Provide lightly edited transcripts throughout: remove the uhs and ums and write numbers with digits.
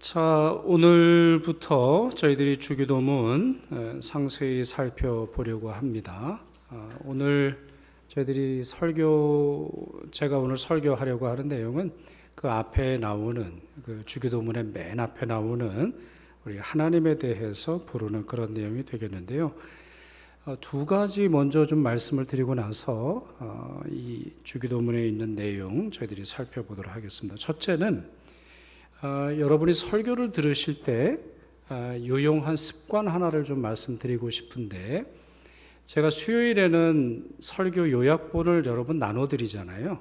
자, 오늘부터 저희들이 주기도문 상세히 살펴보려고 합니다. 오늘 저희들이 제가 오늘 설교하려고 하는 내용은 그 앞에 나오는 그 주기도문의 맨 앞에 나오는 우리 하나님에 대해서 부르는 그런 내용이 되겠는데요. 두 가지 먼저 좀 말씀을 드리고 나서 이 주기도문에 있는 내용 저희들이 살펴보도록 하겠습니다. 첫째는 여러분이 설교를 들으실 때 유용한 습관 하나를 좀 말씀드리고 싶은데, 제가 수요일에는 설교 요약본을 여러분 나눠드리잖아요.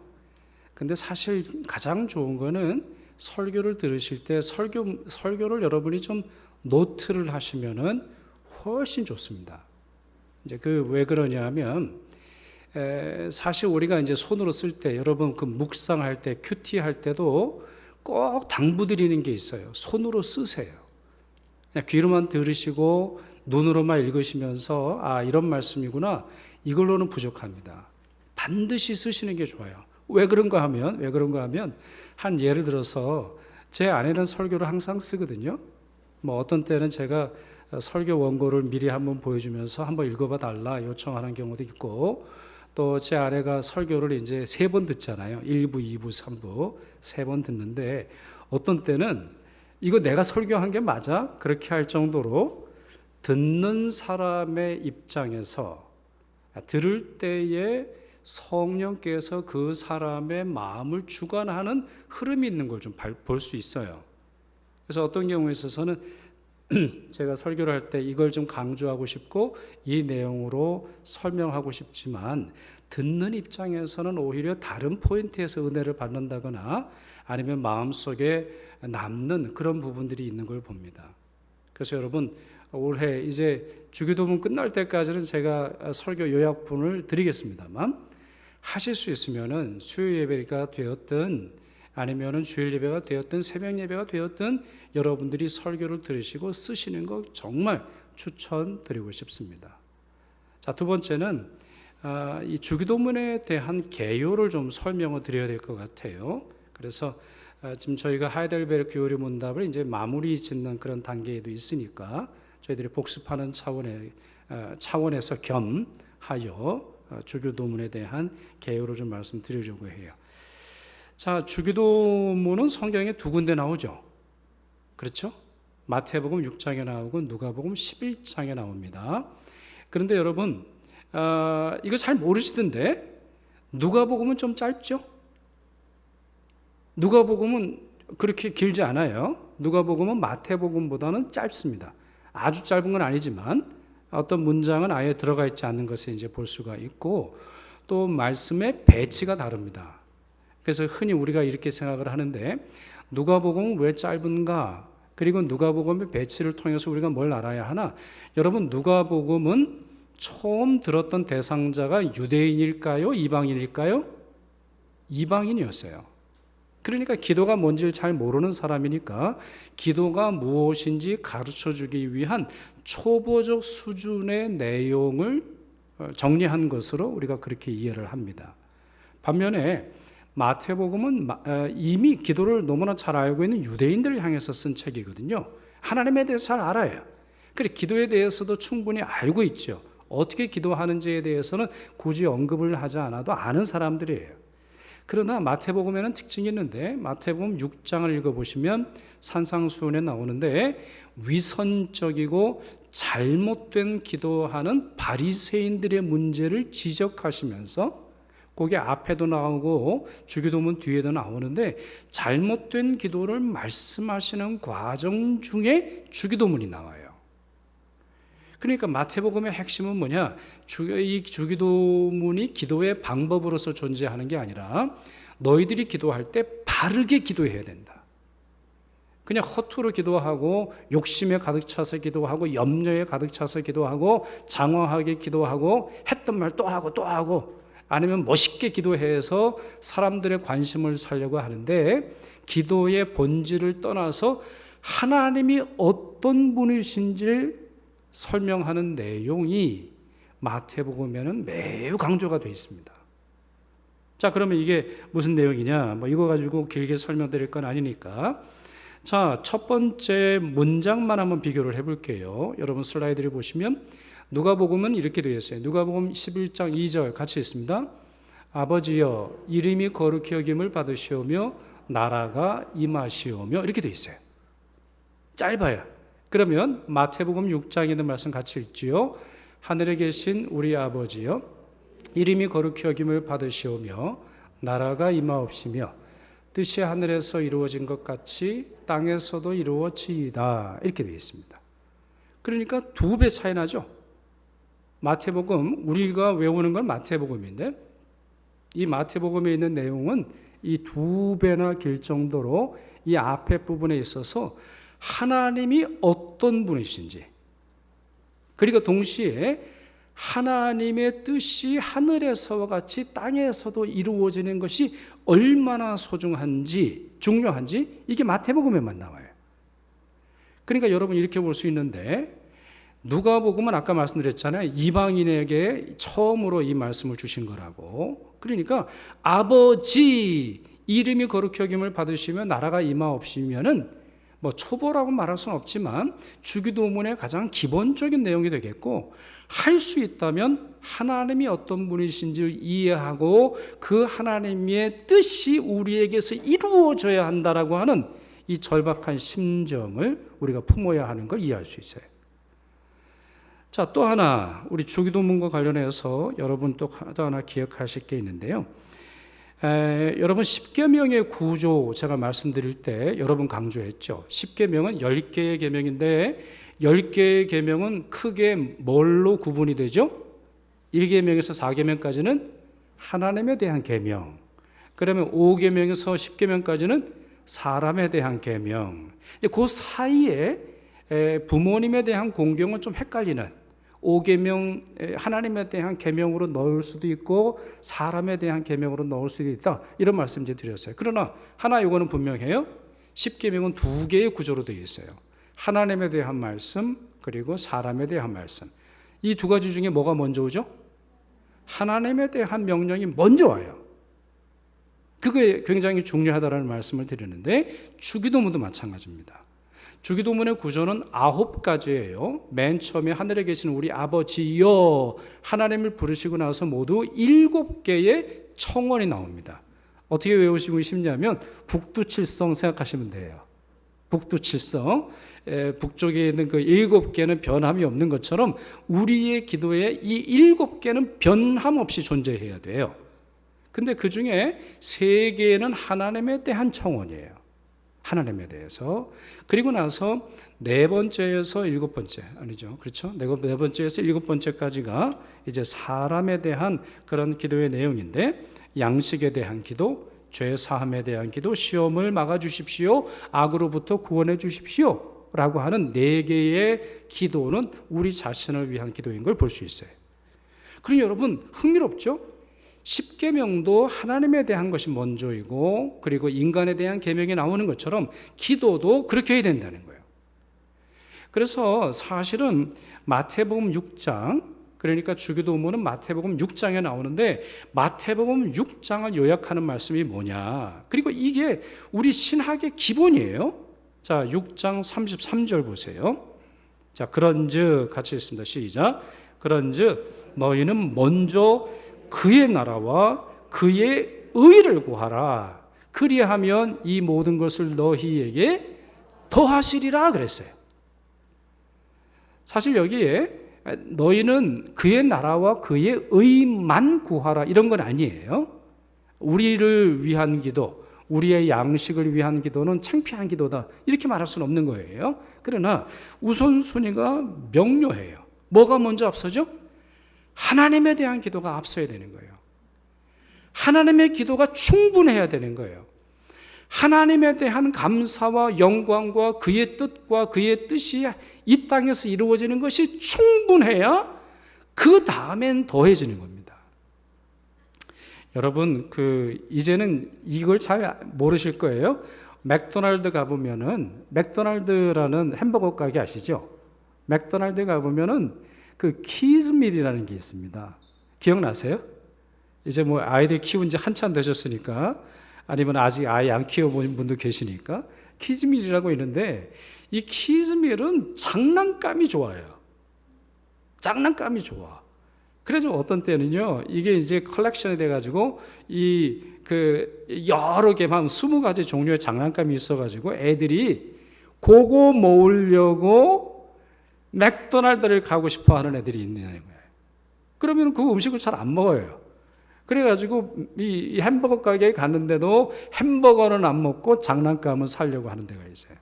근데 사실 가장 좋은 거는 설교를 들으실 때 설교를 여러분이 좀 노트를 하시면은 훨씬 좋습니다. 이제 왜 그러냐면, 사실 우리가 이제 손으로 쓸 때, 여러분 그 묵상할 때, 큐티 할 때도 꼭 당부드리는 게 있어요. 손으로 쓰세요. 그냥 귀로만 들으시고 눈으로만 읽으시면서 이런 말씀이구나, 이걸로는 부족합니다. 반드시 쓰시는 게 좋아요. 왜 그런가 하면 한 예를 들어서 제 아내는 설교를 항상 쓰거든요. 어떤 때는 제가 설교 원고를 미리 한번 보여주면서 한번 읽어봐 달라 요청하는 경우도 있고, 또 제 아내가 설교를 이제 3번 듣잖아요. 1부, 2부, 3부 3번 듣는데, 어떤 때는 이거 내가 설교한 게 맞아? 그렇게 할 정도로 듣는 사람의 입장에서 들을 때에 성령께서 그 사람의 마음을 주관하는 흐름이 있는 걸 좀 볼 수 있어요. 그래서 어떤 경우에 있어서는 제가 설교를 할 때 이걸 좀 강조하고 싶고 이 내용으로 설명하고 싶지만, 듣는 입장에서는 오히려 다른 포인트에서 은혜를 받는다거나 아니면 마음속에 남는 그런 부분들이 있는 걸 봅니다. 그래서 여러분, 올해 이제 주기도문 끝날 때까지는 제가 설교 요약본을 드리겠습니다만, 하실 수 있으면은 수요 예배가 되었든 아니면은 주일 예배가 되었든 새벽 예배가 되었든 여러분들이 설교를 들으시고 쓰시는 거 정말 추천드리고 싶습니다. 자, 두 번째는 이 주기도문에 대한 개요를 좀 설명을 드려야 될 것 같아요. 그래서 지금 저희가 하이델베르크 요리 문답을 이제 마무리 짓는 그런 단계에도 있으니까 저희들이 복습하는 차원에서 겸하여 주기도문에 대한 개요를 좀 말씀드리려고 해요. 자, 주기도문은 성경에 2군데 나오죠. 그렇죠? 마태복음 6장에 나오고 누가복음 11장에 나옵니다. 그런데 여러분, 이거 잘 모르시던데 누가복음은 좀 짧죠? 누가복음은 그렇게 길지 않아요. 누가복음은 마태복음보다는 짧습니다. 아주 짧은 건 아니지만 어떤 문장은 아예 들어가 있지 않는 것을 이제 볼 수가 있고, 또 말씀의 배치가 다릅니다. 그래서 흔히 우리가 이렇게 생각을 하는데, 누가복음은 왜 짧은가? 그리고 누가복음의 배치를 통해서 우리가 뭘 알아야 하나? 여러분, 누가복음은 처음 들었던 대상자가 유대인일까요? 이방인일까요? 이방인이었어요. 그러니까 기도가 뭔지를 잘 모르는 사람이니까 기도가 무엇인지 가르쳐주기 위한 초보적 수준의 내용을 정리한 것으로 우리가 그렇게 이해를 합니다. 반면에 마태복음은 이미 기도를 너무나 잘 알고 있는 유대인들을 향해서 쓴 책이거든요. 하나님에 대해서 잘 알아요. 그리고 기도에 대해서도 충분히 알고 있죠. 어떻게 기도하는지에 대해서는 굳이 언급을 하지 않아도 아는 사람들이에요. 그러나 마태복음에는 특징이 있는데, 마태복음 6장을 읽어보시면 산상수훈에 나오는데, 위선적이고 잘못된 기도하는 바리새인들의 문제를 지적하시면서, 거기 앞에도 나오고 주기도문 뒤에도 나오는데, 잘못된 기도를 말씀하시는 과정 중에 주기도문이 나와요. 그러니까 마태복음의 핵심은 뭐냐? 이 주기도문이 기도의 방법으로서 존재하는 게 아니라 너희들이 기도할 때 바르게 기도해야 된다. 그냥 허투루 기도하고 욕심에 가득 차서 기도하고 염려에 가득 차서 기도하고 장황하게 기도하고 했던 말 또 하고 또 하고, 아니면 멋있게 기도해서 사람들의 관심을 살려고 하는데, 기도의 본질을 떠나서 하나님이 어떤 분이신지를 설명하는 내용이 마태복음에는 매우 강조가 되어 있습니다. 자, 그러면 이게 무슨 내용이냐? 이거 가지고 길게 설명드릴 건 아니니까 자, 첫 번째 문장만 한번 비교를 해볼게요. 여러분 슬라이드를 보시면 누가복음은 이렇게 되어 있어요. 누가복음 11장 2절 같이 있습니다. 아버지여 이름이 거룩히 여김을 받으시오며 나라가 임하시오며 이렇게 되어 있어요. 짧아요. 그러면 마태복음 6장에 있는 말씀 같이 읽지요. 하늘에 계신 우리 아버지여 이름이 거룩히 여김을 받으시오며 나라가 임하옵시며 뜻이 하늘에서 이루어진 것 같이 땅에서도 이루어지이다 이렇게 되어 있습니다. 그러니까 2배 차이 나죠. 마태복음 우리가 외우는 건 마태복음인데 이 마태복음에 있는 내용은 이 2배나 길 정도로 이 앞에 부분에 있어서 하나님이 어떤 분이신지 그리고 동시에 하나님의 뜻이 하늘에서와 같이 땅에서도 이루어지는 것이 얼마나 소중한지 중요한지 이게 마태복음에만 나와요. 그러니까 여러분 이렇게 볼 수 있는데 누가복음은 아까 말씀드렸잖아요. 이방인에게 처음으로 이 말씀을 주신 거라고. 그러니까 아버지 이름이 거룩히 여김을 받으시면 나라가 임하옵시면은 뭐 초보라고 말할 수는 없지만 주기도문의 가장 기본적인 내용이 되겠고 할 수 있다면 하나님이 어떤 분이신지를 이해하고 그 하나님의 뜻이 우리에게서 이루어져야 한다라고 하는 이 절박한 심정을 우리가 품어야 하는 걸 이해할 수 있어요. 자, 또 하나 우리 주기도문과 관련해서 여러분 또 하나 기억하실 게 있는데요. 여러분 10계명의 구조 제가 말씀드릴 때 여러분 강조했죠. 10계명은 10개의 계명인데 10개의 계명은 크게 뭘로 구분이 되죠? 1계명에서 4계명까지는 하나님에 대한 계명, 그러면 5계명에서 10계명까지는 사람에 대한 계명. 그 사이에 부모님에 대한 공경은 좀 헷갈리는 5계명 하나님에 대한 계명으로 넣을 수도 있고 사람에 대한 계명으로 넣을 수도 있다 이런 말씀 드렸어요. 그러나 하나 이거는 분명해요. 10계명은 2개의 구조로 되어 있어요. 하나님에 대한 말씀 그리고 사람에 대한 말씀. 이 2가지 중에 뭐가 먼저 오죠? 하나님에 대한 명령이 먼저 와요. 그게 굉장히 중요하다는 말씀을 드리는데 주기도문도 마찬가지입니다. 주기도문의 구조는 9가지예요. 맨 처음에 하늘에 계신 우리 아버지여 하나님을 부르시고 나서 모두 7개의 청원이 나옵니다. 어떻게 외우시고 싶냐면 북두칠성 생각하시면 돼요. 북두칠성. 북쪽에 있는 그 7개는 변함이 없는 것처럼 우리의 기도에 이 7개는 변함 없이 존재해야 돼요. 근데 그 중에 3개는 하나님에 대한 청원이에요. 하나님에 대해서. 그리고 나서 4번째에서 7번째 아니죠, 그렇죠? 4번째에서 7번째까지가 이제 사람에 대한 그런 기도의 내용인데 양식에 대한 기도, 죄 사함에 대한 기도, 시험을 막아주십시오, 악으로부터 구원해 주십시오 라고 하는 4개의 기도는 우리 자신을 위한 기도인 걸 볼 수 있어요. 그럼 여러분 흥미롭죠? 10계명도 하나님에 대한 것이 먼저이고 그리고 인간에 대한 계명이 나오는 것처럼 기도도 그렇게 해야 된다는 거예요. 그래서 사실은 마태복음 6장, 그러니까 주기도문은 마태복음 6장에 나오는데 마태복음 6장을 요약하는 말씀이 뭐냐, 그리고 이게 우리 신학의 기본이에요. 자, 6장 33절 보세요. 자, 그런즉 같이 읽습니다. 시작. 그런즉 너희는 먼저 그의 나라와 그의 의를 구하라. 그리하면 이 모든 것을 너희에게 더하시리라 그랬어요. 사실 여기에 너희는 그의 나라와 그의 의만 구하라 이런 건 아니에요. 우리를 위한 기도, 우리의 양식을 위한 기도는 창피한 기도다 이렇게 말할 수는 없는 거예요. 그러나 우선순위가 명료해요. 뭐가 먼저 앞서죠? 하나님에 대한 기도가 앞서야 되는 거예요. 하나님의 기도가 충분해야 되는 거예요. 하나님에 대한 감사와 영광과 그의 뜻과 그의 뜻이 이 땅에서 이루어지는 것이 충분해야 그 다음엔 더해지는 겁니다. 여러분, 이제는 이걸 잘 모르실 거예요. 맥도날드 가보면은, 맥도날드라는 햄버거 가게 아시죠? 맥도날드 가보면은 그 키즈밀이라는 게 있습니다. 기억나세요? 이제 뭐 아이들 키운 지 한참 되셨으니까, 아니면 아직 아이 안 키워본 분도 계시니까, 키즈밀이라고 있는데 이 키즈밀은 장난감이 좋아요. 장난감이 좋아. 그래서 어떤 때는요, 이게 이제 컬렉션이 돼가지고 여러 개, 한 20가지 종류의 장난감이 있어가지고 애들이 그거 모으려고 맥도날드를 가고 싶어 하는 애들이 있는 거예요. 그러면 그 음식을 잘 안 먹어요. 그래가지고 이 햄버거 가게에 갔는데도 햄버거는 안 먹고 장난감을 사려고 하는 데가 있어요.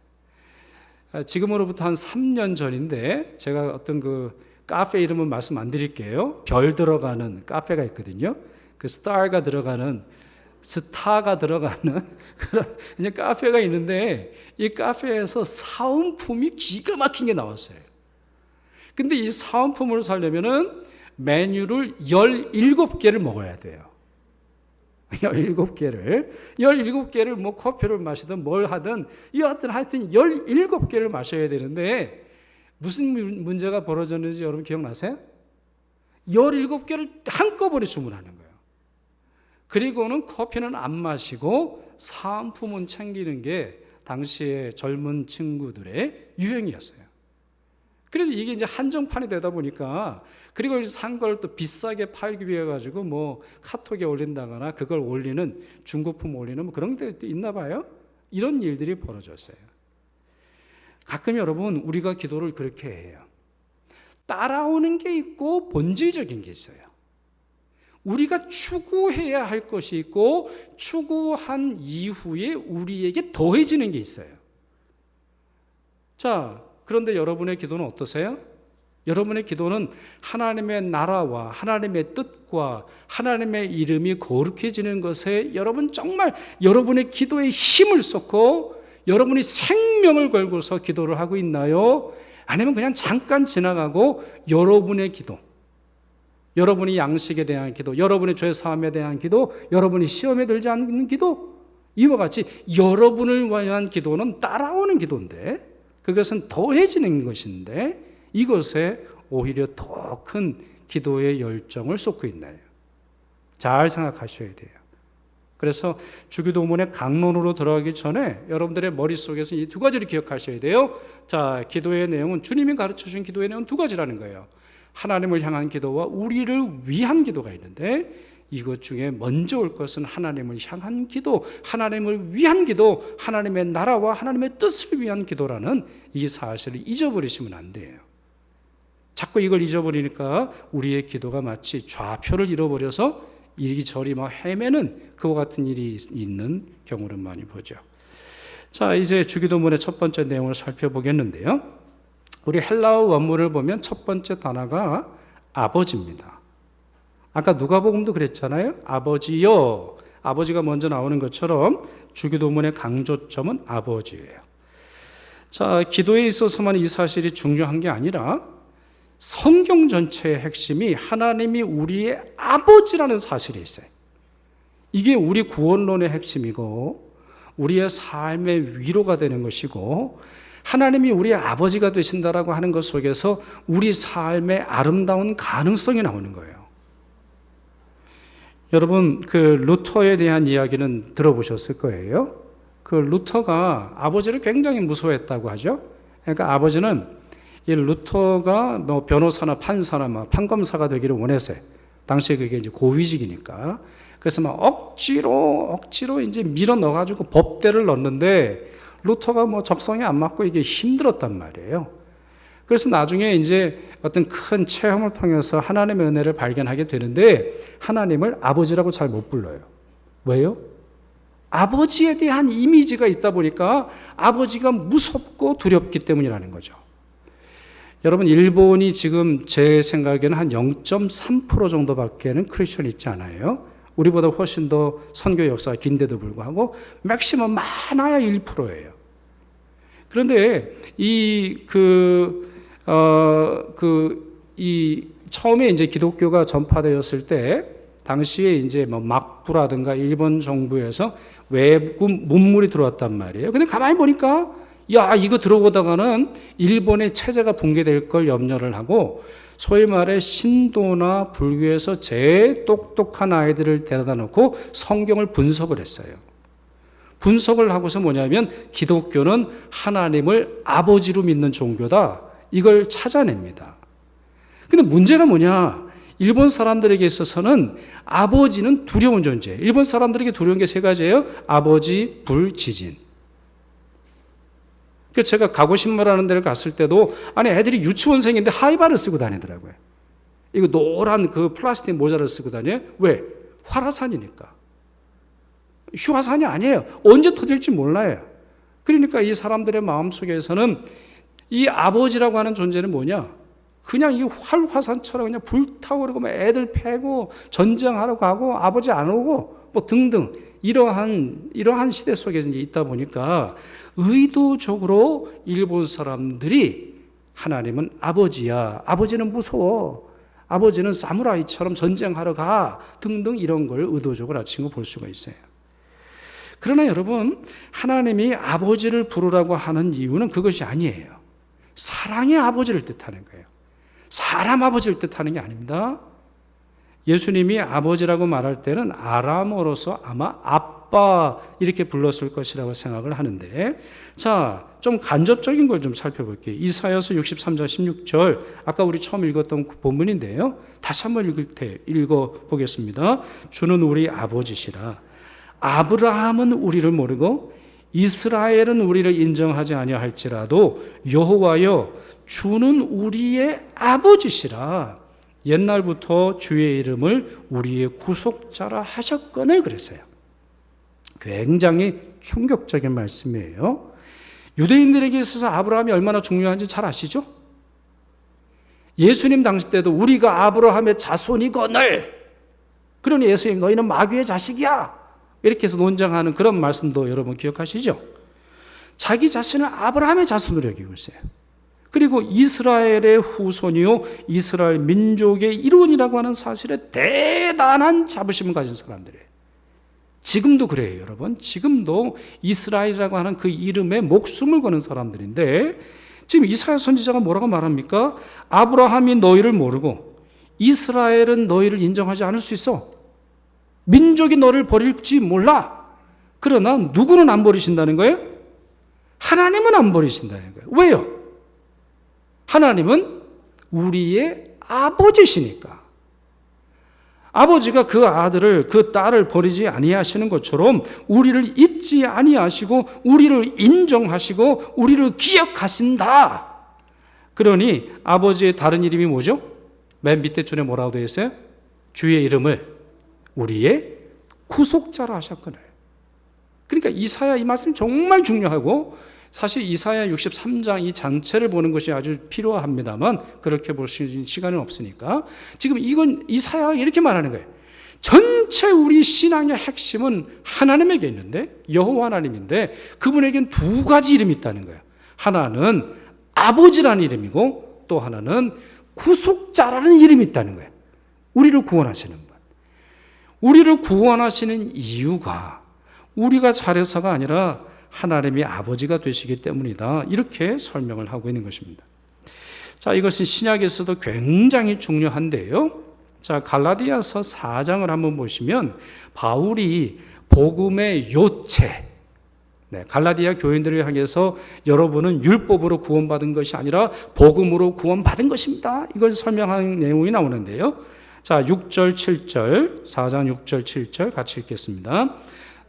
지금으로부터 한 3년 전인데 제가 어떤 그 카페 이름은 말씀 안 드릴게요. 별 들어가는 카페가 있거든요. 그 스타가 들어가는 그런 이제 카페가 있는데 이 카페에서 사은품이 기가 막힌 게 나왔어요. 근데 이 사은품을 사려면은 메뉴를 17개를 먹어야 돼요. 17개를 뭐 커피를 마시든 뭘 하든 하여튼 17개를 마셔야 되는데 무슨 문제가 벌어졌는지 여러분 기억나세요? 17개를 한꺼번에 주문하는 거예요. 그리고는 커피는 안 마시고 사은품은 챙기는 게 당시의 젊은 친구들의 유행이었어요. 그래도 이게 이제 한정판이 되다 보니까 그리고 산 걸 또 비싸게 팔기 위해 가지고 뭐 카톡에 올린다거나 그걸 올리는 중고품 올리는 뭐 그런 게 있나 봐요. 이런 일들이 벌어졌어요. 가끔 여러분 우리가 기도를 그렇게 해요. 따라오는 게 있고 본질적인 게 있어요. 우리가 추구해야 할 것이 있고 추구한 이후에 우리에게 더해지는 게 있어요. 자, 그런데 여러분의 기도는 어떠세요? 여러분의 기도는 하나님의 나라와 하나님의 뜻과 하나님의 이름이 거룩해지는 것에 여러분 정말 여러분의 기도에 힘을 쏟고 여러분이 생명을 걸고서 기도를 하고 있나요? 아니면 그냥 잠깐 지나가고 여러분의 기도, 여러분이 양식에 대한 기도, 여러분의 죄 사함에 대한 기도, 여러분이 시험에 들지 않는 기도, 이와 같이 여러분을 위한 기도는 따라오는 기도인데 그것은 더해지는 것인데 이것에 오히려 더 큰 기도의 열정을 쏟고 있나요? 잘 생각하셔야 돼요. 그래서 주기도문의 강론으로 들어가기 전에 여러분들의 머릿속에서 이 두 가지를 기억하셔야 돼요. 자, 기도의 내용은 주님이 가르쳐준 기도의 내용은 두 가지라는 거예요. 하나님을 향한 기도와 우리를 위한 기도가 있는데 이것 중에 먼저 올 것은 하나님을 향한 기도, 하나님을 위한 기도, 하나님의 나라와 하나님의 뜻을 위한 기도라는 이 사실을 잊어버리시면 안 돼요. 자꾸 이걸 잊어버리니까 우리의 기도가 마치 좌표를 잃어버려서 이리저리 헤매는 그와 같은 일이 있는 경우를 많이 보죠. 자, 이제 주기도문의 첫 번째 내용을 살펴보겠는데요. 우리 헬라어 원문을 보면 첫 번째 단어가 아버지입니다. 아까 누가복음도 그랬잖아요. 아버지요. 아버지가 먼저 나오는 것처럼 주기도문의 강조점은 아버지예요. 자, 기도에 있어서만 이 사실이 중요한 게 아니라 성경 전체의 핵심이 하나님이 우리의 아버지라는 사실이 있어요. 이게 우리 구원론의 핵심이고 우리의 삶의 위로가 되는 것이고 하나님이 우리의 아버지가 되신다라고 하는 것 속에서 우리 삶의 아름다운 가능성이 나오는 거예요. 여러분, 그 루터에 대한 이야기는 들어보셨을 거예요. 그 루터가 아버지를 굉장히 무서워했다고 하죠. 그러니까 아버지는 이 루터가 뭐 변호사나 판사나 판검사가 되기를 원했어요. 당시에 그게 이제 고위직이니까. 그래서 억지로 이제 밀어 넣어가지고 법대를 넣는데 루터가 적성에 안 맞고 이게 힘들었단 말이에요. 그래서 나중에 이제 어떤 큰 체험을 통해서 하나님의 은혜를 발견하게 되는데 하나님을 아버지라고 잘 못 불러요. 왜요? 아버지에 대한 이미지가 있다 보니까 아버지가 무섭고 두렵기 때문이라는 거죠. 여러분, 일본이 지금 제 생각에는 한 0.3% 정도밖에는 크리스천이 있지 않아요. 우리보다 훨씬 더 선교 역사가 긴데도 불구하고 맥시멈 많아야 1%예요. 그런데 처음에 이제 기독교가 전파되었을 때 당시에 이제 막부라든가 일본 정부에서 외국 문물이 들어왔단 말이에요. 근데 가만히 보니까 이거 들어오다가는 일본의 체제가 붕괴될 걸 염려를 하고 소위 말해 신도나 불교에서 제일 똑똑한 아이들을 데려다 놓고 성경을 분석을 했어요. 분석을 하고서 뭐냐면 기독교는 하나님을 아버지로 믿는 종교다. 이걸 찾아냅니다. 근데 문제가 뭐냐? 일본 사람들에게 있어서는 아버지는 두려운 존재. 일본 사람들에게 두려운 게 세 가지예요. 아버지, 불, 지진. 그러니까 제가 가고신마라는 데를 갔을 때도 아니 애들이 유치원생인데 하이바를 쓰고 다니더라고요. 이거 노란 그 플라스틱 모자를 쓰고 다녀요. 왜? 활화산이니까. 휴화산이 아니에요. 언제 터질지 몰라요. 그러니까 이 사람들의 마음속에서는 이 아버지라고 하는 존재는 뭐냐? 그냥 이 활화산처럼 그냥 불타오르고 막 애들 패고 전쟁하러 가고 아버지 안 오고 뭐 등등 이러한 시대 속에서 이제 있다 보니까 의도적으로 일본 사람들이 하나님은 아버지야. 아버지는 무서워. 아버지는 사무라이처럼 전쟁하러 가. 등등 이런 걸 의도적으로 아친 거 볼 수가 있어요. 그러나 여러분, 하나님이 아버지를 부르라고 하는 이유는 그것이 아니에요. 사랑의 아버지를 뜻하는 거예요. 사람 아버지를 뜻하는 게 아닙니다. 예수님이 아버지라고 말할 때는 아람어로서 아마 아빠 이렇게 불렀을 것이라고 생각을 하는데, 자, 좀 간접적인 걸 좀 살펴볼게요. 이사야서 63장 16절, 아까 우리 처음 읽었던 본문인데요. 다시 한번 읽어보겠습니다. 주는 우리 아버지시라. 아브라함은 우리를 모르고 이스라엘은 우리를 인정하지 아니할지라도 여호와여 주는 우리의 아버지시라. 옛날부터 주의 이름을 우리의 구속자라 하셨거늘 그랬어요. 굉장히 충격적인 말씀이에요. 유대인들에게 있어서 아브라함이 얼마나 중요한지 잘 아시죠? 예수님 당시 때도 우리가 아브라함의 자손이거늘, 그러니 예수님 너희는 마귀의 자식이야 이렇게 해서 논쟁하는 그런 말씀도 여러분 기억하시죠? 자기 자신을 아브라함의 자손으로 여기고 있어요. 그리고 이스라엘의 후손이요 이스라엘 민족의 일원이라고 하는 사실에 대단한 자부심을 가진 사람들이에요. 지금도 그래요, 여러분. 지금도 이스라엘이라고 하는 그 이름에 목숨을 거는 사람들인데, 지금 이사야 선지자가 뭐라고 말합니까? 아브라함이 너희를 모르고 이스라엘은 너희를 인정하지 않을 수 있어. 민족이 너를 버릴지 몰라. 그러나 누구는 안 버리신다는 거예요? 하나님은 안 버리신다는 거예요. 왜요? 하나님은 우리의 아버지시니까. 아버지가 그 아들을, 그 딸을 버리지 아니하시는 것처럼 우리를 잊지 아니하시고 우리를 인정하시고 우리를 기억하신다. 그러니 아버지의 다른 이름이 뭐죠? 맨 밑에 줄에 뭐라고 되어 있어요? 주의 이름을 우리의 구속자라 하셨거늘. 그러니까 이사야 이 말씀 정말 중요하고, 사실 이사야 63장 이 장체를 보는 것이 아주 필요합니다만 그렇게 볼 수 있는 시간은 없으니까 지금 이건 이사야가 이렇게 말하는 거예요. 전체 우리 신앙의 핵심은 하나님에게 있는데, 여호와 하나님인데 그분에겐 두 가지 이름이 있다는 거예요. 하나는 아버지라는 이름이고 또 하나는 구속자라는 이름이 있다는 거예요. 우리를 구원하시는 분. 우리를 구원하시는 이유가 우리가 잘해서가 아니라 하나님이 아버지가 되시기 때문이다. 이렇게 설명을 하고 있는 것입니다. 자, 이것은 신약에서도 굉장히 중요한데요. 자, 갈라디아서 4장을 한번 보시면 바울이 복음의 요체, 갈라디아 교인들을 향해서 여러분은 율법으로 구원받은 것이 아니라 복음으로 구원받은 것입니다. 이걸 설명하는 내용이 나오는데요. 자, 6절, 7절, 4장 6절, 7절 같이 읽겠습니다.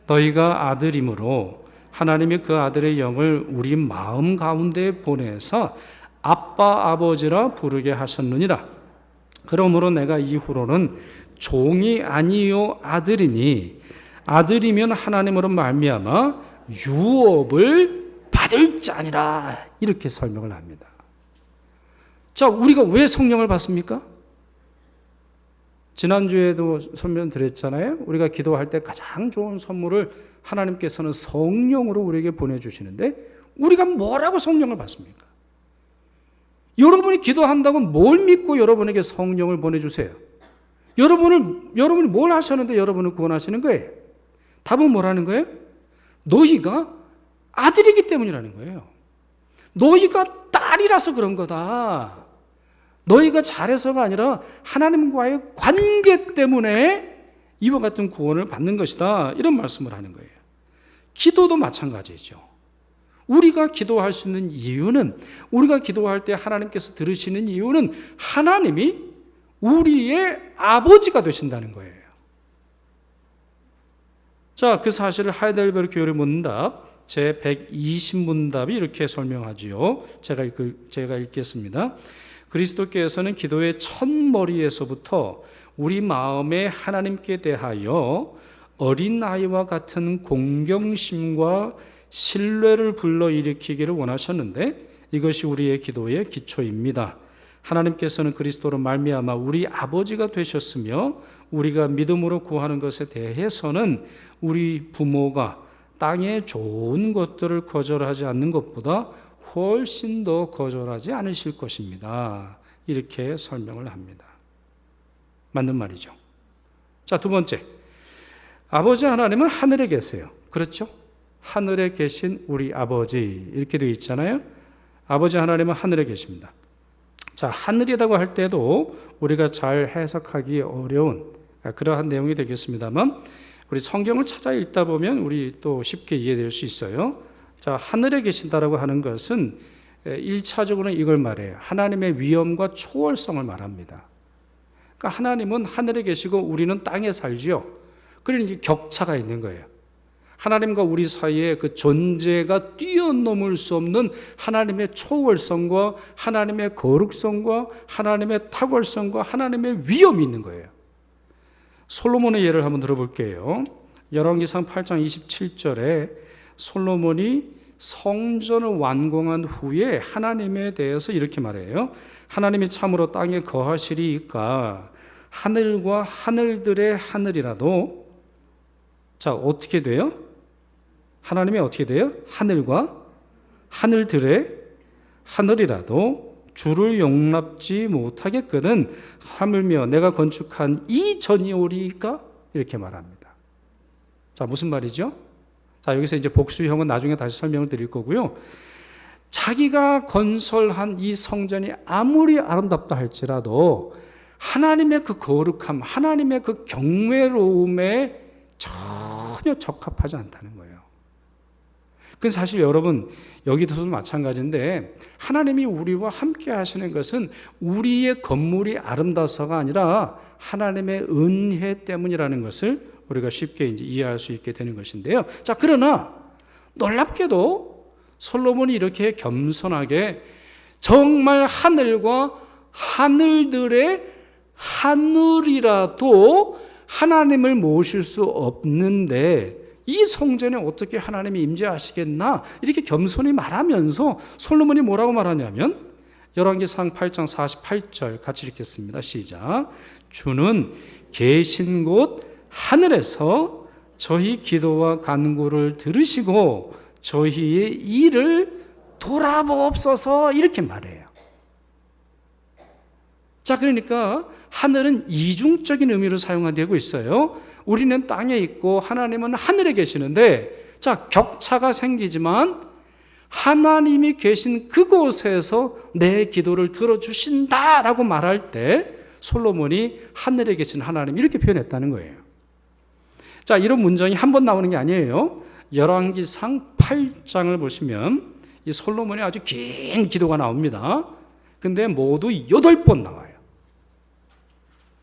너희가 아들이므로 하나님이 그 아들의 영을 우리 마음 가운데 보내서 아빠 아버지라 부르게 하셨느니라. 그러므로 내가 이후로는 종이 아니요 아들이니 아들이면 하나님으로 말미암아 유업을 받을 자니라. 이렇게 설명을 합니다. 자, 우리가 왜 성령을 받습니까? 지난주에도 설명드렸잖아요. 우리가 기도할 때 가장 좋은 선물을 하나님께서는 성령으로 우리에게 보내주시는데 우리가 뭐라고 성령을 받습니까? 여러분이 기도한다고 뭘 믿고 여러분에게 성령을 보내주세요? 여러분이 뭘 하셨는데 여러분을 구원하시는 거예요? 답은 뭐라는 거예요? 너희가 아들이기 때문이라는 거예요. 너희가 딸이라서 그런 거다. 너희가 잘해서가 아니라 하나님과의 관계 때문에 이와 같은 구원을 받는 것이다. 이런 말씀을 하는 거예요. 기도도 마찬가지죠. 우리가 기도할 수 있는 이유는, 우리가 기도할 때 하나님께서 들으시는 이유는 하나님이 우리의 아버지가 되신다는 거예요. 자, 그 사실을 하이델베르 교리 문답 제 120문답이 이렇게 설명하지요. 제가 읽겠습니다. 그리스도께서는 기도의 첫머리에서부터 우리 마음에 하나님께 대하여 어린아이와 같은 공경심과 신뢰를 불러일으키기를 원하셨는데 이것이 우리의 기도의 기초입니다. 하나님께서는 그리스도로 말미암아 우리 아버지가 되셨으며 우리가 믿음으로 구하는 것에 대해서는 우리 부모가 땅의 좋은 것들을 거절하지 않는 것보다 훨씬 더 거절하지 않으실 것입니다. 이렇게 설명을 합니다. 맞는 말이죠. 자, 두 번째, 아버지 하나님은 하늘에 계세요. 그렇죠? 하늘에 계신 우리 아버지 이렇게 되어 있잖아요. 아버지 하나님은 하늘에 계십니다. 자, 하늘이라고 할 때도 우리가 잘 해석하기 어려운 그러한 내용이 되겠습니다만 우리 성경을 찾아 읽다 보면 우리 또 쉽게 이해될 수 있어요. 자, 하늘에 계신다라고 하는 것은 1차적으로는 이걸 말해요. 하나님의 위엄과 초월성을 말합니다. 그러니까 하나님은 하늘에 계시고 우리는 땅에 살지요. 그러니 격차가 있는 거예요. 하나님과 우리 사이에 그 존재가 뛰어넘을 수 없는 하나님의 초월성과 하나님의 거룩성과 하나님의 탁월성과 하나님의 위엄이 있는 거예요. 솔로몬의 예를 한번 들어볼게요. 열왕기상 8장 27절에 솔로몬이 성전을 완공한 후에 하나님에 대해서 이렇게 말해요. 하나님이 참으로 땅에 거하시리이까 하늘과 하늘들의 하늘이라도, 자, 어떻게 돼요? 하나님이 어떻게 돼요? 하늘과 하늘들의 하늘이라도 주를 용납지 못하겠거든 하물며 내가 건축한 이 전이오리까? 이렇게 말합니다. 자, 무슨 말이죠? 자, 여기서 이제 복수형은 나중에 다시 설명을 드릴 거고요. 자기가 건설한 이 성전이 아무리 아름답다 할지라도 하나님의 그 거룩함, 하나님의 그 경외로움에 전혀 적합하지 않다는 거예요. 그 사실 여러분 여기도 마찬가지인데 하나님이 우리와 함께 하시는 것은 우리의 건물이 아름다워서가 아니라 하나님의 은혜 때문이라는 것을 우리가 쉽게 이제 이해할 수 있게 되는 것인데요. 자, 그러나 놀랍게도 솔로몬이 이렇게 겸손하게 정말 하늘과 하늘들의 하늘이라도 하나님을 모실 수 없는데 이 성전에 어떻게 하나님이 임재하시겠나 이렇게 겸손히 말하면서 솔로몬이 뭐라고 말하냐면 열왕기상 8장 48절 같이 읽겠습니다. 시작. 주는 계신 곳 하늘에서 저희 기도와 간구를 들으시고 저희의 일을 돌아보옵소서 이렇게 말해요. 자, 그러니까 하늘은 이중적인 의미로 사용되고 있어요. 우리는 땅에 있고 하나님은 하늘에 계시는데, 자, 격차가 생기지만 하나님이 계신 그곳에서 내 기도를 들어주신다라고 말할 때 솔로몬이 하늘에 계신 하나님 이렇게 표현했다는 거예요. 자, 이런 문장이 한 번 나오는 게 아니에요. 열왕기상 8장을 보시면 이 솔로몬의 아주 긴 기도가 나옵니다. 근데 모두 8번 나와요.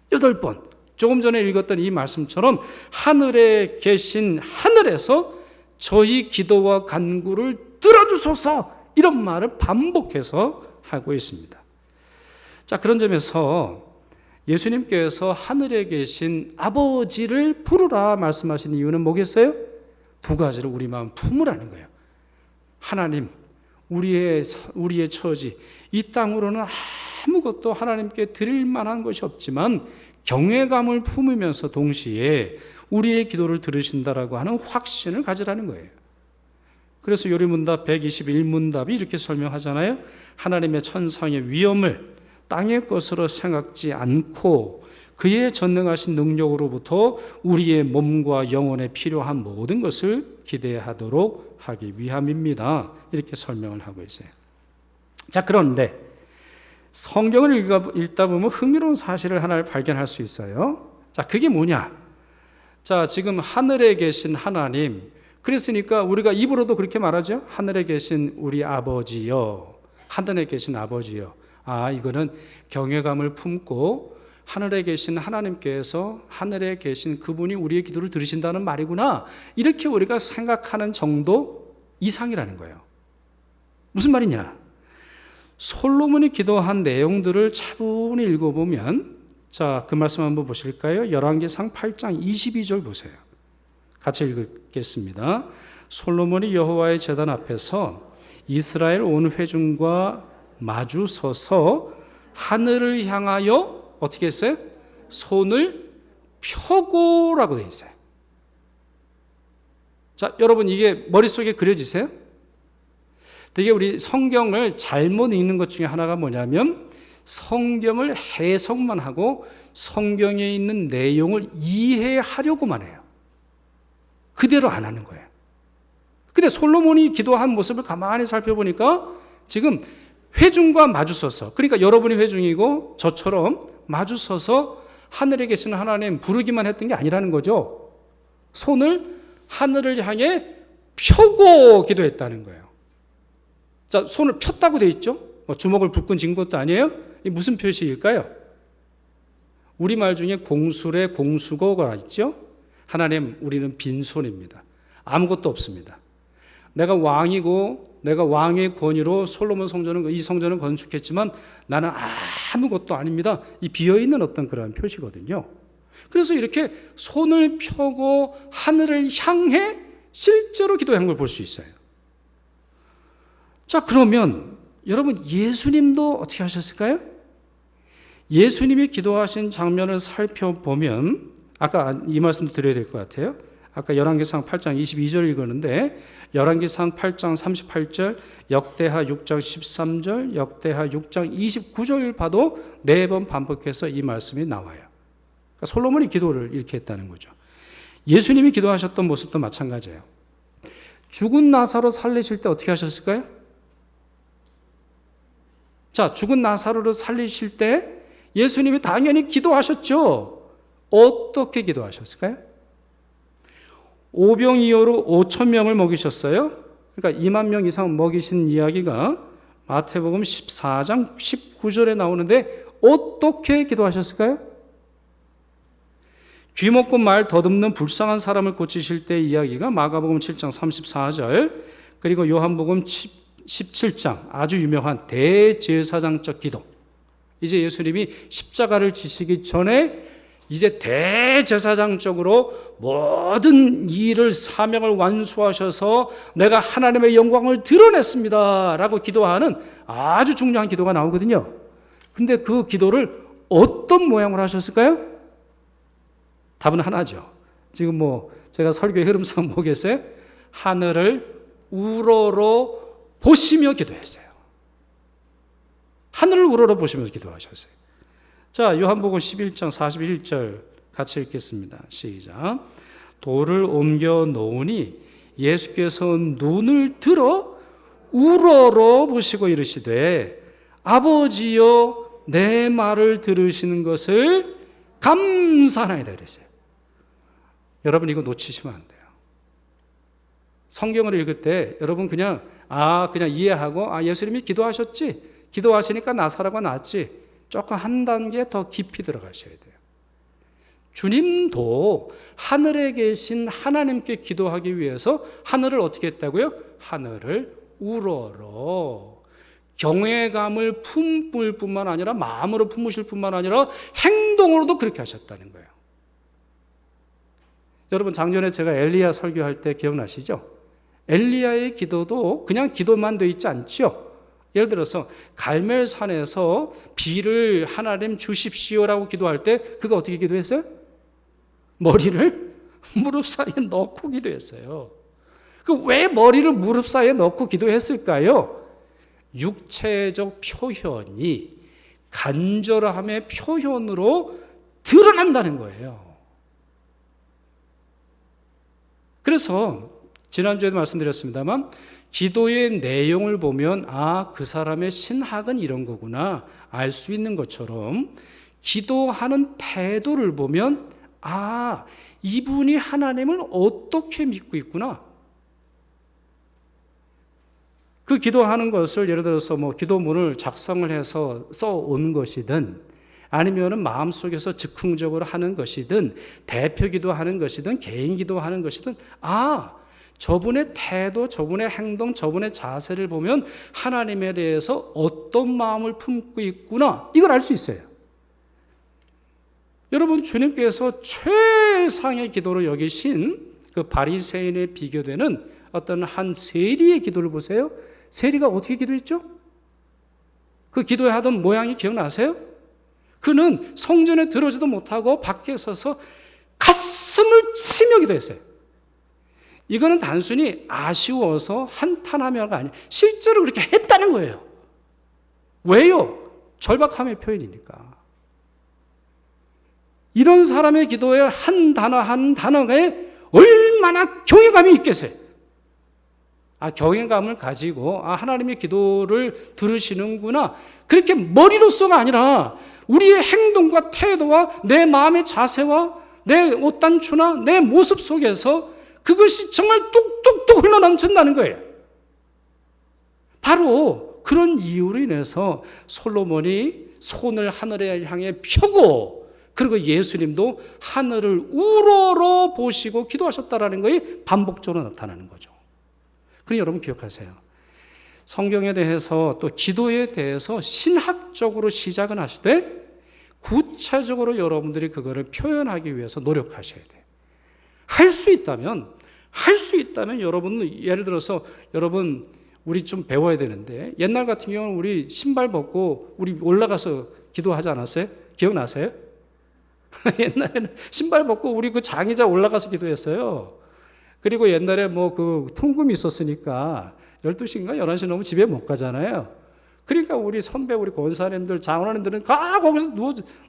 8번. 조금 전에 읽었던 이 말씀처럼 하늘에 계신 하늘에서 저희 기도와 간구를 들어주소서 이런 말을 반복해서 하고 있습니다. 자, 그런 점에서 예수님께서 하늘에 계신 아버지를 부르라 말씀하신 이유는 뭐겠어요? 두 가지를 우리 마음 품으라는 거예요. 하나님, 우리의 처지, 이 땅으로는 아무것도 하나님께 드릴 만한 것이 없지만 경외감을 품으면서 동시에 우리의 기도를 들으신다라고 하는 확신을 가지라는 거예요. 그래서 요리문답 121문답이 이렇게 설명하잖아요. 하나님의 천상의 위엄을 땅의 것으로 생각지 않고 그의 전능하신 능력으로부터 우리의 몸과 영혼에 필요한 모든 것을 기대하도록 하기 위함입니다. 이렇게 설명을 하고 있어요. 자, 그런데 성경을 읽다 보면 흥미로운 사실을 하나를 발견할 수 있어요. 자, 그게 뭐냐? 자, 지금 하늘에 계신 하나님, 그랬으니까 우리가 입으로도 그렇게 말하죠. 하늘에 계신 우리 아버지여, 하늘에 계신 아버지여. 이거는 경외감을 품고 하늘에 계신 하나님께서 하늘에 계신 그분이 우리의 기도를 들으신다는 말이구나, 이렇게 우리가 생각하는 정도 이상이라는 거예요. 무슨 말이냐? 솔로몬이 기도한 내용들을 차분히 읽어보면, 자, 그 말씀 한번 보실까요? 열왕기상 8장 22절 보세요. 같이 읽겠습니다. 솔로몬이 여호와의 제단 앞에서 이스라엘 온 회중과 마주 서서 하늘을 향하여 어떻게 했어요? 손을 펴고라고 되어 있어요. 자, 여러분 이게 머릿속에 그려지세요? 되게 우리 성경을 잘못 읽는 것 중에 하나가 뭐냐면 성경을 해석만 하고 성경에 있는 내용을 이해하려고만 해요. 그대로 안 하는 거예요. 근데 솔로몬이 기도한 모습을 가만히 살펴보니까 지금 회중과 마주서서, 그러니까 여러분이 회중이고 저처럼 마주서서 하늘에 계시는 하나님 부르기만 했던 게 아니라는 거죠. 손을 하늘을 향해 펴고 기도했다는 거예요. 자, 손을 폈다고 돼 있죠. 주먹을 불끈 쥔 것도 아니에요. 이 무슨 표시일까요? 우리말 중에 공술에 공수거가 있죠. 하나님, 우리는 빈손입니다. 아무것도 없습니다. 내가 왕이고 내가 왕의 권위로 솔로몬 성전은, 이 성전을 건축했지만 나는 아무것도 아닙니다. 이 비어있는 어떤 그런 표시거든요. 그래서 이렇게 손을 펴고 하늘을 향해 실제로 기도한 걸 볼 수 있어요. 자, 그러면 여러분 예수님도 어떻게 하셨을까요? 예수님이 기도하신 장면을 살펴보면, 아까 이 말씀도 드려야 될 것 같아요. 아까 열왕기상 8장 22절 읽었는데 열왕기상 8장 38절, 역대하 6장 13절, 역대하 6장 29절 봐도 4번 반복해서 이 말씀이 나와요. 그러니까 솔로몬이 기도를 이렇게 했다는 거죠. 예수님이 기도하셨던 모습도 마찬가지예요. 죽은 나사로 살리실 때 어떻게 하셨을까요? 자, 죽은 나사로를 살리실 때 예수님이 당연히 기도하셨죠. 어떻게 기도하셨을까요? 오병이어로 5천 명을 먹이셨어요. 그러니까 2만 명 이상 먹이신 이야기가 마태복음 14장 19절에 나오는데 어떻게 기도하셨을까요? 귀 먹고 말 더듬는 불쌍한 사람을 고치실 때 이야기가 마가복음 7장 34절, 그리고 요한복음 17장 아주 유명한 대제사장적 기도. 이제 예수님이 십자가를 지시기 전에 이제 대제사장적으로 모든 일을, 사명을 완수하셔서 내가 하나님의 영광을 드러냈습니다 라고 기도하는 아주 중요한 기도가 나오거든요. 근데 그 기도를 어떤 모양으로 하셨을까요? 답은 하나죠. 지금 제가 설교의 흐름상 뭐겠어요? 하늘을 우러러 보시며 기도했어요. 하늘을 우러러 보시면서 기도하셨어요. 자, 요한복음 11장 41절 같이 읽겠습니다. 시작. 돌을 옮겨 놓으니 예수께서 눈을 들어 우러러 보시고 이르시되 아버지여 내 말을 들으시는 것을 감사하나이다 그랬어요. 여러분 이거 놓치시면 안 돼요. 성경을 읽을 때 여러분 그냥 이해하고 예수님이 기도하셨지, 기도하시니까 나사로가 낫지, 조금 한 단계 더 깊이 들어가셔야 돼요. 주님도 하늘에 계신 하나님께 기도하기 위해서 하늘을 어떻게 했다고요? 하늘을 우러러 경외감을 품을 뿐만 아니라 마음으로 품으실 뿐만 아니라 행동으로도 그렇게 하셨다는 거예요. 여러분 작년에 제가 엘리야 설교할 때 기억나시죠? 엘리야의 기도도 그냥 기도만 돼 있지 않죠. 예를 들어서 갈멜산에서 비를 하나님 주십시오라고 기도할 때 그가 어떻게 기도했어요? 머리를 무릎 사이에 넣고 기도했어요. 왜 머리를 무릎 사이에 넣고 기도했을까요? 육체적 표현이 간절함의 표현으로 드러난다는 거예요. 그래서 지난주에도 말씀드렸습니다만 기도의 내용을 보면 그 사람의 신학은 이런 거구나 알 수 있는 것처럼 기도하는 태도를 보면 이분이 하나님을 어떻게 믿고 있구나, 그 기도하는 것을 예를 들어서 뭐 기도문을 작성을 해서 써온 것이든 아니면은 마음속에서 즉흥적으로 하는 것이든 대표 기도하는 것이든 개인 기도하는 것이든 저분의 태도, 저분의 행동, 저분의 자세를 보면 하나님에 대해서 어떤 마음을 품고 있구나 이걸 알 수 있어요. 여러분 주님께서 최상의 기도로 여기신 그 바리새인에 비교되는 어떤 한 세리의 기도를 보세요. 세리가 어떻게 기도했죠? 그 기도하던 모양이 기억나세요? 그는 성전에 들어오지도 못하고 밖에 서서 가슴을 치며 기도했어요. 이거는 단순히 아쉬워서 한탄하며가 아니에요. 실제로 그렇게 했다는 거예요. 왜요? 절박함의 표현이니까. 이런 사람의 기도에 한 단어 한 단어에 얼마나 경외감이 있겠어요. 경외감을 가지고 하나님의 기도를 들으시는구나. 그렇게 머리로서가 아니라 우리의 행동과 태도와 내 마음의 자세와 내 옷단추나 내 모습 속에서 그것이 정말 뚝뚝뚝 흘러넘친다는 거예요. 바로 그런 이유로 인해서 솔로몬이 손을 하늘에 향해 펴고 그리고 예수님도 하늘을 우러러 보시고 기도하셨다라는 것이 반복적으로 나타나는 거죠. 그러니 여러분 기억하세요. 성경에 대해서 또 기도에 대해서 신학적으로 시작은 하시되 구체적으로 여러분들이 그거를 표현하기 위해서 노력하셔야 돼요. 할 수 있다면 여러분은 예를 들어서 여러분 우리 좀 배워야 되는데 옛날 같은 경우는 우리 신발 벗고 우리 올라가서 기도하지 않았어요? 기억나세요? 옛날에는 신발 벗고 우리 그 장의자 올라가서 기도했어요. 그리고 옛날에 뭐 그 통금이 있었으니까 12시인가 11시 넘으면 집에 못 가잖아요. 그러니까 우리 선배, 우리 권사님들, 장로님들은 거기서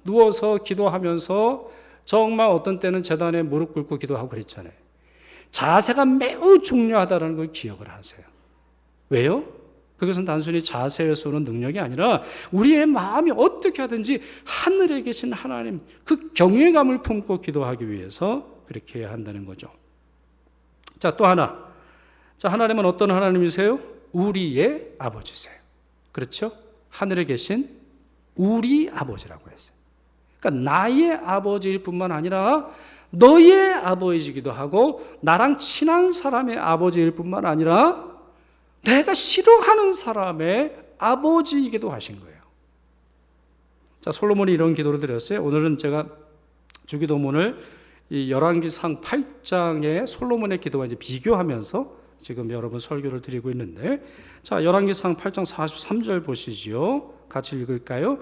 누워서 기도하면서 정말 어떤 때는 제단에 무릎 꿇고 기도하고 그랬잖아요. 자세가 매우 중요하다는 걸 기억을 하세요. 왜요? 그것은 단순히 자세에서 오는 능력이 아니라 우리의 마음이 어떻게 하든지 하늘에 계신 하나님 그 경외감을 품고 기도하기 위해서 그렇게 해야 한다는 거죠. 자, 또 하나. 자, 하나님은 어떤 하나님이세요? 우리의 아버지세요. 그렇죠? 하늘에 계신 우리 아버지라고 했어요. 그러니까 나의 아버지일 뿐만 아니라 너의 아버지이기도 하고 나랑 친한 사람의 아버지일 뿐만 아니라 내가 싫어하는 사람의 아버지이기도 하신 거예요. 자, 솔로몬이 이런 기도를 드렸어요. 오늘은 제가 주기도문을 이 열왕기상 8장의 솔로몬의 기도와 이제 비교하면서 지금 여러분 설교를 드리고 있는데, 자, 열왕기상 8장 43절 보시지요. 같이 읽을까요?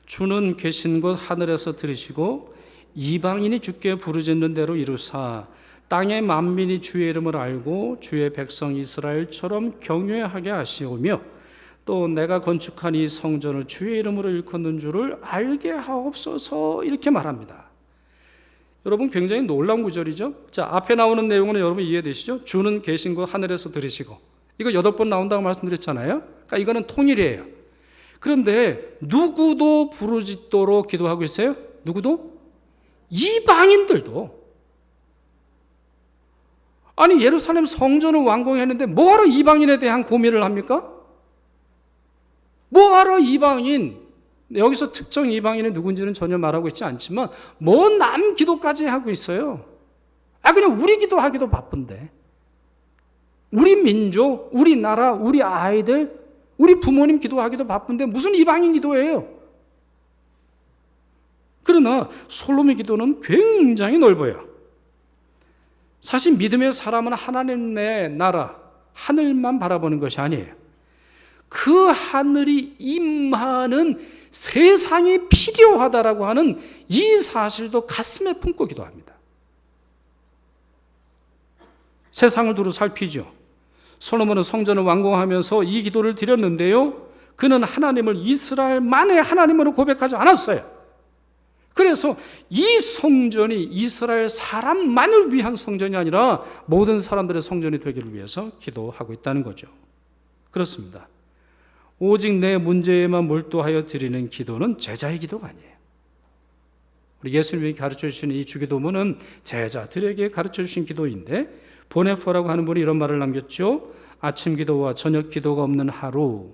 주는 계신 곳 하늘에서 들으시고 이방인이 주께 부르짖는 대로 이루사 땅의 만민이 주의 이름을 알고 주의 백성 이스라엘처럼 경외하게 하시오며 또 내가 건축한 이 성전을 주의 이름으로 일컫는 줄을 알게 하옵소서 이렇게 말합니다. 여러분 굉장히 놀라운 구절이죠. 자, 앞에 나오는 내용은 여러분 이해되시죠? 주는 계신 곳 하늘에서 들으시고 이거 8번 나온다고 말씀드렸잖아요. 그러니까 이거는 통일이에요. 그런데 누구도 부르짖도록 기도하고 있어요? 누구도? 이방인들도. 아니 예루살렘 성전을 완공했는데 뭐하러 이방인에 대한 고민을 합니까? 뭐하러 이방인, 여기서 특정 이방인이 누군지는 전혀 말하고 있지 않지만 먼 남 기도까지 하고 있어요. 그냥 우리 기도하기도 바쁜데 우리 민족, 우리 나라, 우리 아이들, 우리 부모님 기도하기도 바쁜데 무슨 이방인 기도예요? 그러나 솔로몬 기도는 굉장히 넓어요. 사실 믿음의 사람은 하나님의 나라, 하늘만 바라보는 것이 아니에요. 그 하늘이 임하는 세상이 필요하다라고 하는 이 사실도 가슴에 품고 기도합니다. 세상을 두루 살피죠. 솔로몬은 성전을 완공하면서 이 기도를 드렸는데요. 그는 하나님을 이스라엘만의 하나님으로 고백하지 않았어요. 그래서 이 성전이 이스라엘 사람만을 위한 성전이 아니라 모든 사람들의 성전이 되기를 위해서 기도하고 있다는 거죠. 그렇습니다. 오직 내 문제에만 몰두하여 드리는 기도는 제자의 기도가 아니에요. 우리 예수님이 가르쳐 주신 이 주기도문은 제자들에게 가르쳐 주신 기도인데 보네포라고 하는 분이 이런 말을 남겼죠. 아침 기도와 저녁 기도가 없는 하루,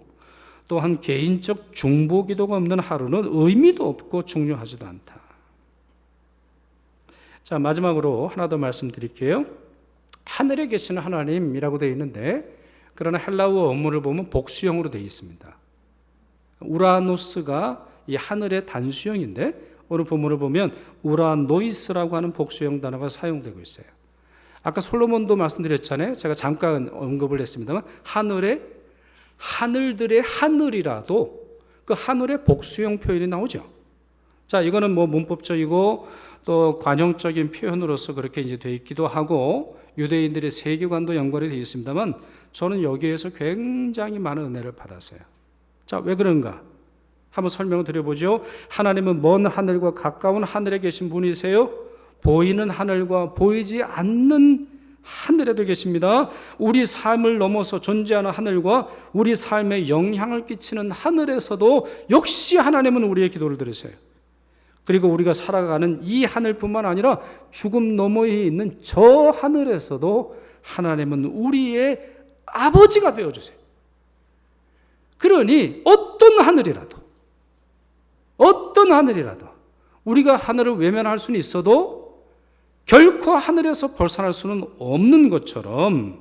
또한 개인적 중보 기도가 없는 하루는 의미도 없고 중요하지도 않다. 자, 마지막으로 하나 더 말씀드릴게요. 하늘에 계시는 하나님이라고 되어 있는데, 그러나 헬라어 원문을 보면 복수형으로 되어 있습니다. 우라노스가 이 하늘의 단수형인데, 오늘 본문을 보면 우라노이스라고 하는 복수형 단어가 사용되고 있어요. 아까 솔로몬도 말씀드렸잖아요. 제가 잠깐 언급을 했습니다만, 하늘들의 하늘이라도 그 하늘의 복수형 표현이 나오죠. 자, 이거는 뭐 문법적이고 또 관용적인 표현으로서 그렇게 이제 되어 있기도 하고, 유대인들의 세계관도 연관이 되어 있습니다만, 저는 여기에서 굉장히 많은 은혜를 받았어요. 자, 왜 그런가? 한번 설명을 드려보죠. 하나님은 먼 하늘과 가까운 하늘에 계신 분이세요. 보이는 하늘과 보이지 않는 하늘에도 계십니다. 우리 삶을 넘어서 존재하는 하늘과 우리 삶에 영향을 끼치는 하늘에서도 역시 하나님은 우리의 기도를 들으세요. 그리고 우리가 살아가는 이 하늘뿐만 아니라 죽음 너머에 있는 저 하늘에서도 하나님은 우리의 아버지가 되어주세요. 그러니 어떤 하늘이라도 우리가 하늘을 외면할 수는 있어도 결코 하늘에서 벗어날 수는 없는 것처럼,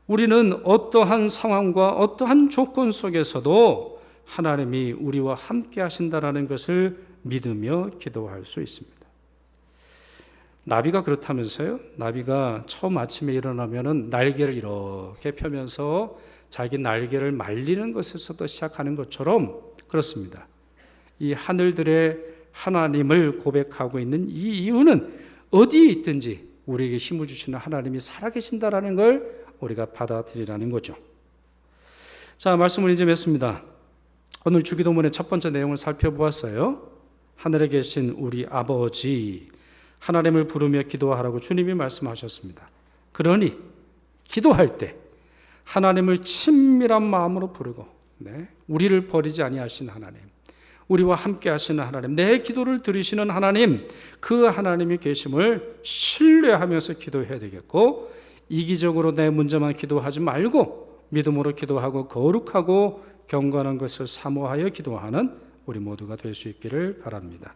우리는 어떠한 상황과 어떠한 조건 속에서도 하나님이 우리와 함께 하신다라는 것을 믿으며 기도할 수 있습니다. 나비가 그렇다면서요? 나비가 처음 아침에 일어나면은 날개를 이렇게 펴면서 자기 날개를 말리는 것에서도 시작하는 것처럼 그렇습니다. 이 하늘들의 하나님을 고백하고 있는 이 이유는 어디에 있든지 우리에게 힘을 주시는 하나님이 살아계신다라는 걸 우리가 받아들이라는 거죠. 자, 말씀을 이제 맺습니다. 오늘 주기도문의 첫 번째 내용을 살펴보았어요. 하늘에 계신 우리 아버지, 하나님을 부르며 기도하라고 주님이 말씀하셨습니다. 그러니 기도할 때 하나님을 친밀한 마음으로 부르고, 우리를 버리지 아니하신 하나님, 우리와 함께 하시는 하나님, 내 기도를 들으시는 하나님, 그 하나님이 계심을 신뢰하면서 기도해야 되겠고, 이기적으로 내 문제만 기도하지 말고 믿음으로 기도하고 거룩하고 경건한 것을 사모하여 기도하는 우리 모두가 될 수 있기를 바랍니다.